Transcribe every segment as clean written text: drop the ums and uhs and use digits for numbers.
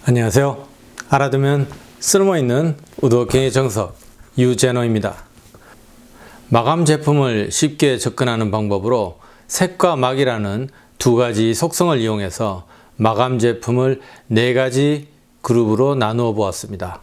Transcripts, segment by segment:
안녕하세요. 알아두면 쓸모있는 우드워킹의 정석 유제노입니다. 마감 제품을 쉽게 접근하는 방법으로 색과 막이라는 두 가지 속성을 이용해서 마감 제품을 네 가지 그룹으로 나누어 보았습니다.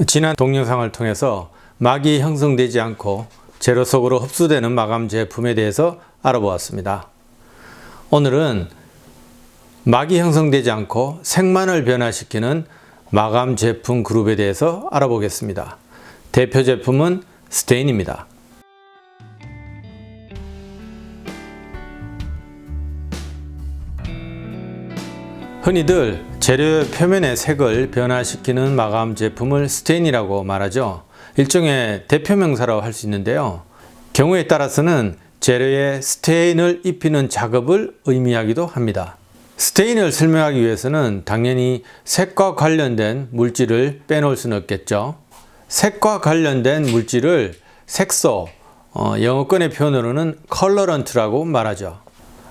지난 동영상을 통해서 막이 형성되지 않고 재료 속으로 흡수되는 마감 제품에 대해서 알아보았습니다. 오늘은 막이 형성되지 않고 색만을 변화시키는 마감 제품 그룹에 대해서 알아보겠습니다. 대표 제품은 스테인입니다. 흔히들 재료의 표면의 색을 변화시키는 마감 제품을 스테인이라고 말하죠. 일종의 대표명사라고 할 수 있는데요. 경우에 따라서는 재료에 스테인을 입히는 작업을 의미하기도 합니다. 스테인을 설명하기 위해서는 당연히 색과 관련된 물질을 빼놓을 수는 없겠죠. 색과 관련된 물질을 색소, 영어권의 표현으로는 컬러런트라고 말하죠.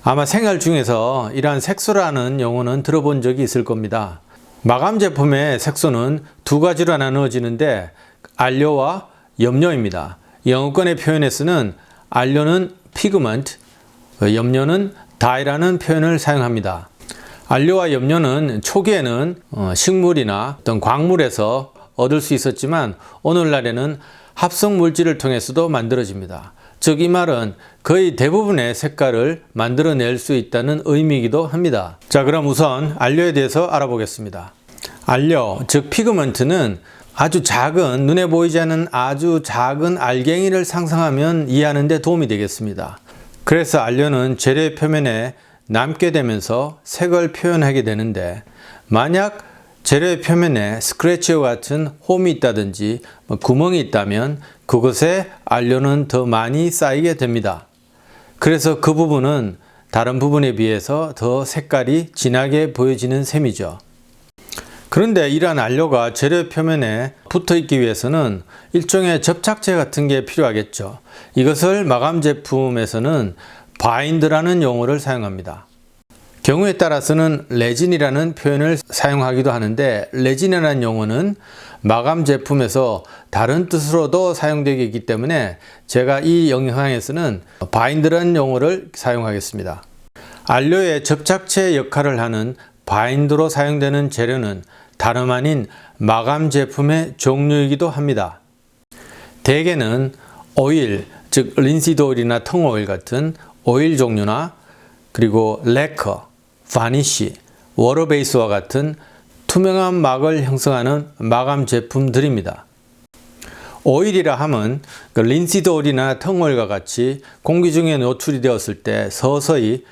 아마 생활 중에서 이러한 색소라는 용어는 들어본 적이 있을 겁니다. 마감 제품의 색소는 두 가지로 나누어지는데 안료와 염료입니다. 영어권의 표현에서는 안료는 피그먼트, 염료는 다이라는 표현을 사용합니다. 안료와 염료는 초기에는 식물이나 어떤 광물에서 얻을 수 있었지만 오늘날에는 합성 물질을 통해서도 만들어집니다. 즉 이 말은 거의 대부분의 색깔을 만들어낼 수 있다는 의미이기도 합니다. 자, 그럼 우선 안료에 대해서 알아보겠습니다. 안료, 즉 피그먼트는 아주 작은, 눈에 보이지 않는 아주 작은 알갱이를 상상하면 이해하는 데 도움이 되겠습니다. 그래서 안료는 재료의 표면에 남게 되면서 색을 표현하게 되는데, 만약 재료의 표면에 스크래치와 같은 홈이 있다든지 구멍이 있다면 그곳에 안료는 더 많이 쌓이게 됩니다. 그래서 그 부분은 다른 부분에 비해서 더 색깔이 진하게 보여지는 셈이죠. 그런데 이러한 안료가 재료의 표면에 붙어 있기 위해서는 일종의 접착제 같은 게 필요하겠죠. 이것을 마감 제품에서는 바인드라는 용어를 사용합니다. 경우에 따라서는 레진이라는 표현을 사용하기도 하는데, 레진이라는 용어는 마감 제품에서 다른 뜻으로도 사용되기 때문에 제가 이 영상에서는 바인드라는 용어를 사용하겠습니다. 안료의 접착제 역할을 하는 바인드로 사용되는 재료는 다름 아닌 마감 제품의 종류이기도 합니다. 대개는 오일, 즉 린시드 오일이나 텅 오일 같은 오일 종류나, 그리고 레커, 바니쉬, 워터 베이스와 같은 투명한 막을 형성하는 마감 제품들입니다. 오일이라 함은 린시드 오일이나 텅 오일과 같이 공기 중에 노출이 되었을 때 서서히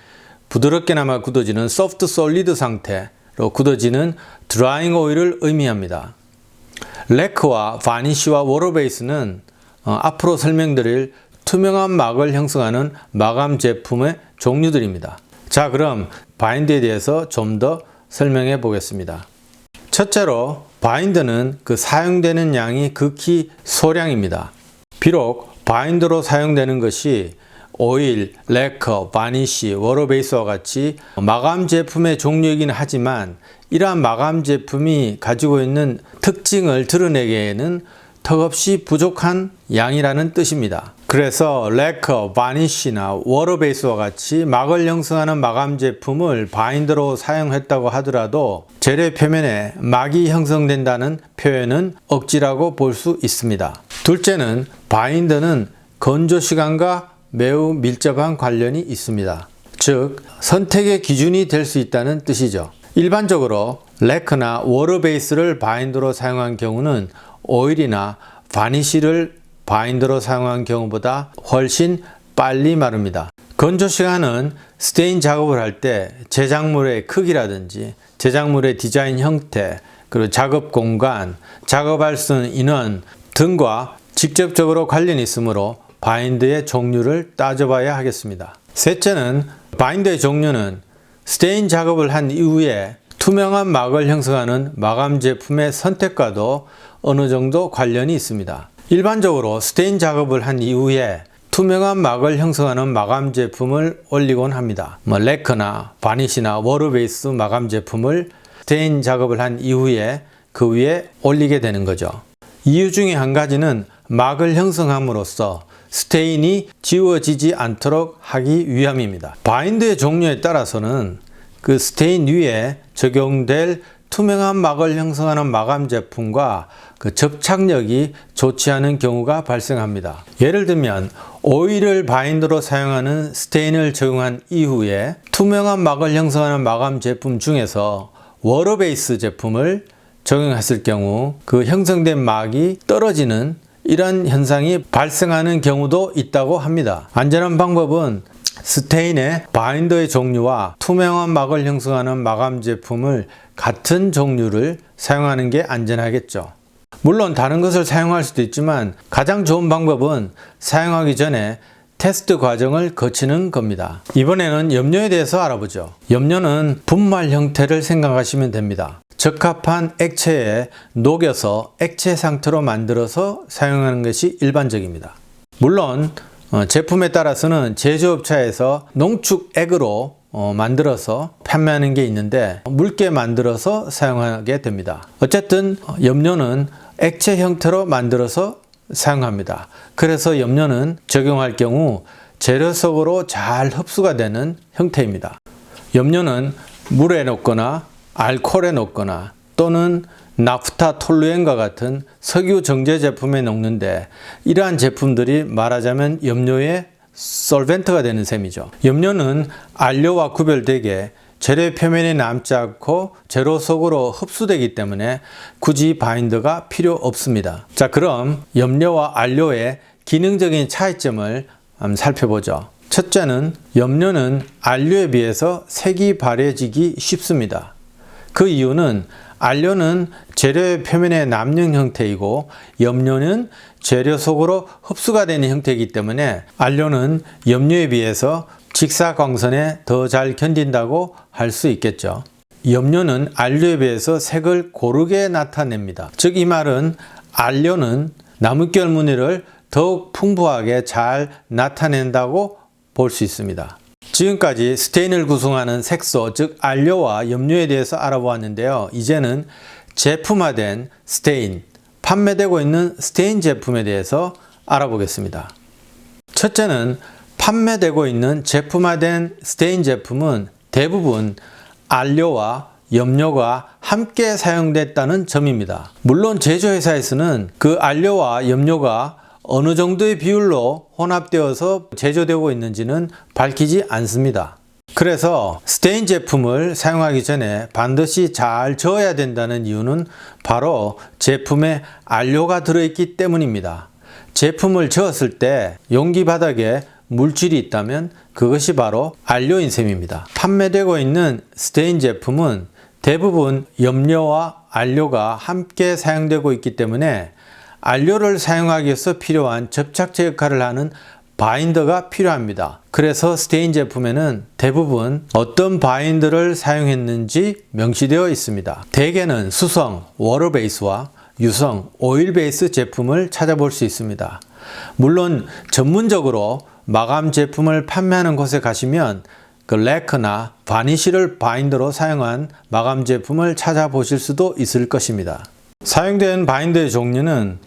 부드럽게나마 굳어지는 소프트 솔리드 상태로 굳어지는 드라잉 오일을 의미합니다. 레커와 바니쉬와 워터 베이스는 앞으로 설명드릴 투명한 막을 형성하는 마감 제품의 종류들입니다. 자, 그럼 바인드에 대해서 좀 더 설명해 보겠습니다. 첫째로 바인드는 그 사용되는 양이 극히 소량입니다. 비록 바인드로 사용되는 것이 오일, 레커, 바니쉬, 워터 베이스와 같이 마감 제품의 종류이긴 하지만 이러한 마감 제품이 가지고 있는 특징을 드러내기에는 턱없이 부족한 양이라는 뜻입니다. 그래서 레커, 바니쉬나 워터 베이스와 같이 막을 형성하는 마감 제품을 바인더로 사용했다고 하더라도 재료의 표면에 막이 형성된다는 표현은 억지라고 볼 수 있습니다. 둘째는 바인더는 건조 시간과 매우 밀접한 관련이 있습니다. 즉 선택의 기준이 될 수 있다는 뜻이죠. 일반적으로 레커나 워터 베이스를 바인더로 사용한 경우는 오일이나 바니쉬를 바인더로 사용한 경우보다 훨씬 빨리 마릅니다. 건조 시간은 스테인 작업을 할 때 제작물의 크기라든지 제작물의 디자인 형태, 그리고 작업 공간, 작업할 수 있는 인원 등과 직접적으로 관련이 있으므로 바인더의 종류를 따져봐야 하겠습니다. 셋째는 바인더의 종류는 스테인 작업을 한 이후에 투명한 막을 형성하는 마감 제품의 선택과도 어느 정도 관련이 있습니다. 일반적으로 스테인 작업을 한 이후에 투명한 막을 형성하는 마감 제품을 올리곤 합니다. 레커나 바니쉬나 워터 베이스 마감 제품을 스테인 작업을 한 이후에 그 위에 올리게 되는 거죠. 이유 중에 한 가지는 막을 형성함으로써 스테인이 지워지지 않도록 하기 위함입니다. 바인드의 종류에 따라서는 그 스테인 위에 적용될 투명한 막을 형성하는 마감 제품과 그 접착력이 좋지 않은 경우가 발생합니다. 예를 들면 오일을 바인더로 사용하는 스테인을 적용한 이후에 투명한 막을 형성하는 마감 제품 중에서 워터 베이스 제품을 적용했을 경우 그 형성된 막이 떨어지는 이런 현상이 발생하는 경우도 있다고 합니다. 안전한 방법은 스테인의 바인더의 종류와 투명한 막을 형성하는 마감 제품을 같은 종류를 사용하는 게 안전하겠죠. 물론 다른 것을 사용할 수도 있지만 가장 좋은 방법은 사용하기 전에 테스트 과정을 거치는 겁니다. 이번에는 염료에 대해서 알아보죠. 염료는 분말 형태를 생각하시면 됩니다. 적합한 액체에 녹여서 액체 상태로 만들어서 사용하는 것이 일반적입니다. 물론 제품에 따라서는 제조업체에서 농축액으로 만들어서 판매하는 게 있는데 묽게 만들어서 사용하게 됩니다. 어쨌든 염료는 액체 형태로 만들어서 사용합니다. 그래서 염료는 적용할 경우 재료 속으로 잘 흡수가 되는 형태입니다. 염료는 물에 녹거나 알코올에 녹거나 또는 나프타 톨루엔과 같은 석유 정제 제품에 녹는데 이러한 제품들이 말하자면 염료의 솔벤트가 되는 셈이죠. 염료는 안료와 구별되게 재료 표면에 남지 않고 재료 속으로 흡수되기 때문에 굳이 바인더가 필요 없습니다. 자, 그럼 염료와 안료의 기능적인 차이점을 한번 살펴보죠. 첫째는 염료는 안료에 비해서 색이 바래지기 쉽습니다. 그 이유는 안료는 재료의 표면에 남는 형태이고 염료는 재료 속으로 흡수가 되는 형태이기 때문에 안료는 염료에 비해서 직사광선에 더 잘 견딘다고 할 수 있겠죠. 염료는 안료에 비해서 색을 고르게 나타냅니다. 즉 이 말은 안료는 나뭇결 무늬를 더욱 풍부하게 잘 나타낸다고 볼 수 있습니다. 지금까지 스테인을 구성하는 색소, 즉 안료와 염료에 대해서 알아보았는데요. 이제는 제품화된 스테인, 판매되고 있는 스테인 제품에 대해서 알아보겠습니다. 첫째는 판매되고 있는 제품화된 스테인 제품은 대부분 안료와 염료가 함께 사용됐다는 점입니다. 물론 제조회사에서는 그 안료와 염료가 어느 정도의 비율로 혼합되어서 제조되고 있는지는 밝히지 않습니다. 그래서 스테인 제품을 사용하기 전에 반드시 잘 저어야 된다는 이유는 바로 제품에 안료가 들어있기 때문입니다. 제품을 저었을 때 용기 바닥에 물질이 있다면 그것이 바로 안료인 셈입니다. 판매되고 있는 스테인 제품은 대부분 염료와 안료가 함께 사용되고 있기 때문에 안료를 사용하기 위해서 필요한 접착제 역할을 하는 바인더가 필요합니다. 그래서 스테인 제품에는 대부분 어떤 바인더를 사용했는지 명시되어 있습니다. 대개는 수성, 워터 베이스와 유성, 오일 베이스 제품을 찾아볼 수 있습니다. 물론 전문적으로 마감 제품을 판매하는 곳에 가시면 그 래커나 바니쉬를 바인더로 사용한 마감 제품을 찾아보실 수도 있을 것입니다. 사용된 바인더의 종류는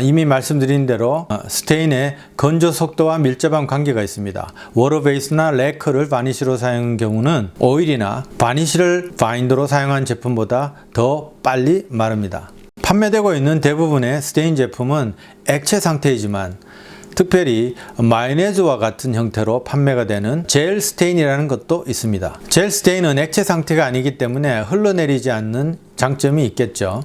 이미 말씀드린 대로 스테인의 건조 속도와 밀접한 관계가 있습니다. 워터 베이스나 래커를 바니쉬로 사용한 경우는 오일이나 바니쉬를 바인더로 사용한 제품보다 더 빨리 마릅니다. 판매되고 있는 대부분의 스테인 제품은 액체 상태이지만 특별히 마요네즈와 같은 형태로 판매가 되는 젤 스테인이라는 것도 있습니다. 젤 스테인은 액체 상태가 아니기 때문에 흘러내리지 않는 장점이 있겠죠.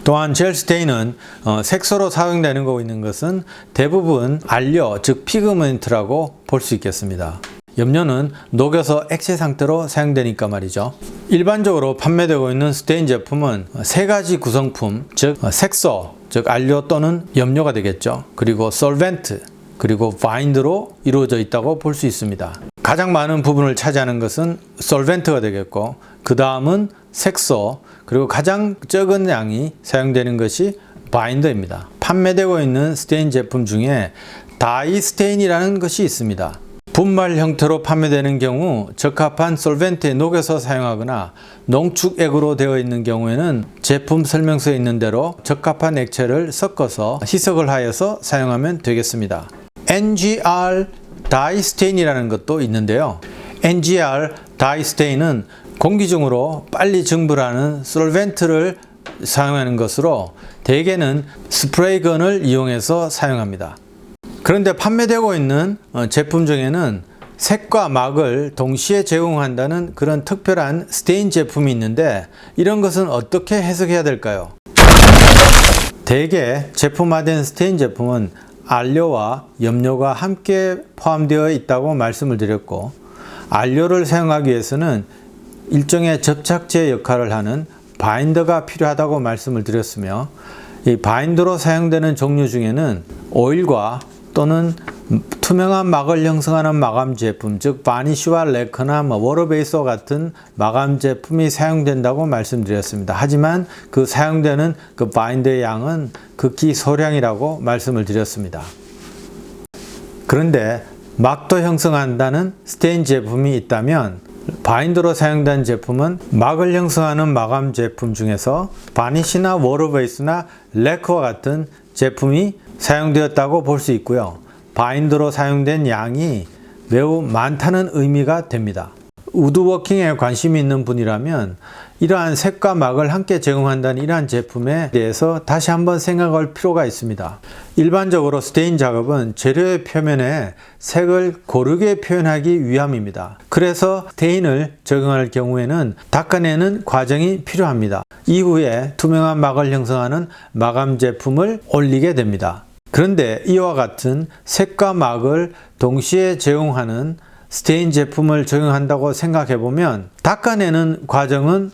또한 젤 스테인은 색소로 사용되는 거 있는 것은 대부분 안료, 즉 피그먼트라고 볼 수 있겠습니다. 염료는 녹여서 액체 상태로 사용되니까 말이죠. 일반적으로 판매되고 있는 스테인 제품은 세 가지 구성품, 즉 색소, 즉 안료 또는 염료가 되겠죠. 그리고 솔벤트, 그리고 바인드로 이루어져 있다고 볼 수 있습니다. 가장 많은 부분을 차지하는 것은 솔벤트가 되겠고 그 다음은 색소, 그리고 가장 적은 양이 사용되는 것이 바인더입니다. 판매되고 있는 스테인 제품 중에 다이 스테인이라는 것이 있습니다. 분말 형태로 판매되는 경우 적합한 솔벤트에 녹여서 사용하거나 농축액으로 되어 있는 경우에는 제품 설명서에 있는 대로 적합한 액체를 섞어서 희석을 하여서 사용하면 되겠습니다. NGR 다이스테인이라는 것도 있는데요. NGR 다이스테인은 공기 중으로 빨리 증발하는 솔벤트를 사용하는 것으로 대개는 스프레이건을 이용해서 사용합니다. 그런데 판매되고 있는 제품 중에는 색과 막을 동시에 제공한다는 그런 특별한 스테인 제품이 있는데 이런 것은 어떻게 해석해야 될까요? 대개 제품화된 스테인 제품은 안료와 염료가 함께 포함되어 있다고 말씀을 드렸고, 안료를 사용하기 위해서는 일종의 접착제 역할을 하는 바인더가 필요하다고 말씀을 드렸으며, 이 바인더로 사용되는 종류 중에는 오일과 또는 투명한 막을 형성하는 마감 제품, 즉 바니쉬와 레커나 워터베이스와 같은 마감 제품이 사용된다고 말씀드렸습니다. 하지만 그 사용되는 그 바인더의 양은 극히 소량이라고 말씀을 드렸습니다. 그런데 막도 형성한다는 스테인 제품이 있다면 바인더로 사용된 제품은 막을 형성하는 마감 제품 중에서 바니쉬나 워터베이스나 레커와 같은 제품이 사용되었다고 볼 수 있고요. 바인더로 사용된 양이 매우 많다는 의미가 됩니다. 우드워킹에 관심이 있는 분이라면 이러한 색과 막을 함께 제공한다는 이러한 제품에 대해서 다시 한번 생각할 필요가 있습니다. 일반적으로 스테인 작업은 재료의 표면에 색을 고르게 표현하기 위함입니다. 그래서 스테인을 적용할 경우에는 닦아내는 과정이 필요합니다. 이후에 투명한 막을 형성하는 마감 제품을 올리게 됩니다. 그런데 이와 같은 색과 막을 동시에 제공하는 스테인 제품을 적용한다고 생각해 보면 닦아내는 과정은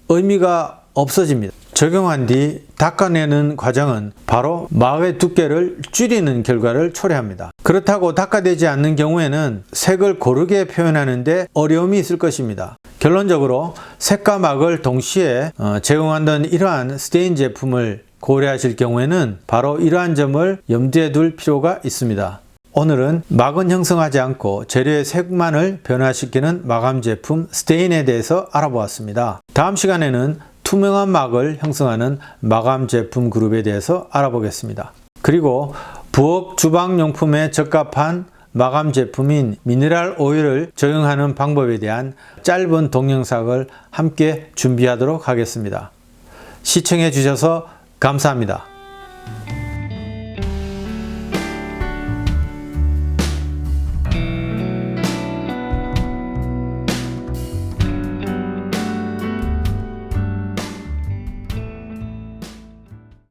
의미가 없어집니다. 적용한 뒤 닦아내는 과정은 바로 막의 두께를 줄이는 결과를 초래합니다. 그렇다고 닦아내지 않는 경우에는 색을 고르게 표현하는데 어려움이 있을 것입니다. 결론적으로 색과 막을 동시에 제공한다는 이러한 스테인 제품을 고려하실 경우에는 바로 이러한 점을 염두에 둘 필요가 있습니다. 오늘은 막은 형성하지 않고 재료의 색만을 변화시키는 마감 제품 스테인에 대해서 알아보았습니다. 다음 시간에는 투명한 막을 형성하는 마감 제품 그룹에 대해서 알아보겠습니다. 그리고 부엌 주방용품에 적합한 마감 제품인 미네랄 오일을 적용하는 방법에 대한 짧은 동영상을 함께 준비하도록 하겠습니다. 시청해 주셔서 감사합니다.